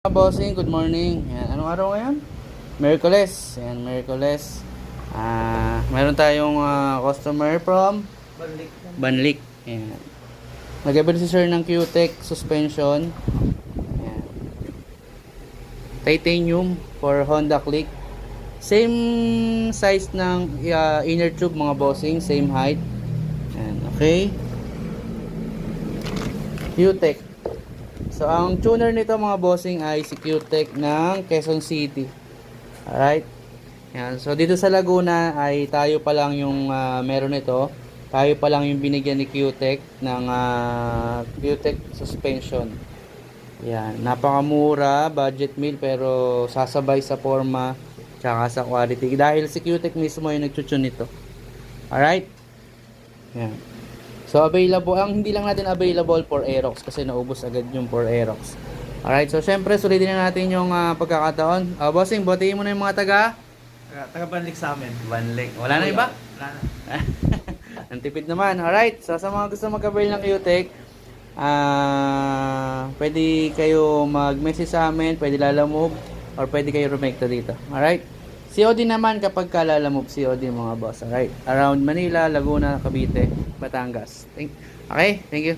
Bossing, good morning. Yan, anong araw ngayon? Miyerkules. Yan, Miyerkules. Meron tayong customer from Banlik. Yan. Nag-abel si sir ng Q-Tech suspension. Yan. Titanium for Honda Click. Same size ng inner tube mga bossing, same height. Yan, okay. Q-Tech. So, ang tuner nito mga bossing ay si Q-Tech ng Quezon City. Alright. Yan. So, dito sa Laguna ay tayo pa lang yung meron nito. Tayo pa lang yung binigyan ni Q-Tech ng Q-Tech suspension. Yan. Napakamura, budget meal, pero sasabay sa forma tsaka sa quality. Dahil si Q-Tech mismo yung nagtutune nito. Alright. Yan. So, available, hindi lang natin available for Aerox kasi naubos agad yung for Aerox. Alright, so syempre, sulitin na natin yung pagkakataon. Bossing, batiin mo na yung mga Taga Banlik sa amin. Banlik. Wala na iba? Wala na. Ang tipid naman. Alright, so sa mga gusto mag-avail ng Q-Tech, pwede kayo mag-message sa amin, pwede lalamove, or pwede kayo rumekta dito. Alright? COD naman kapag kalalamove COD mga boss. Alright? Around Manila, Laguna, Cavite, Batangas. Okay? Thank you.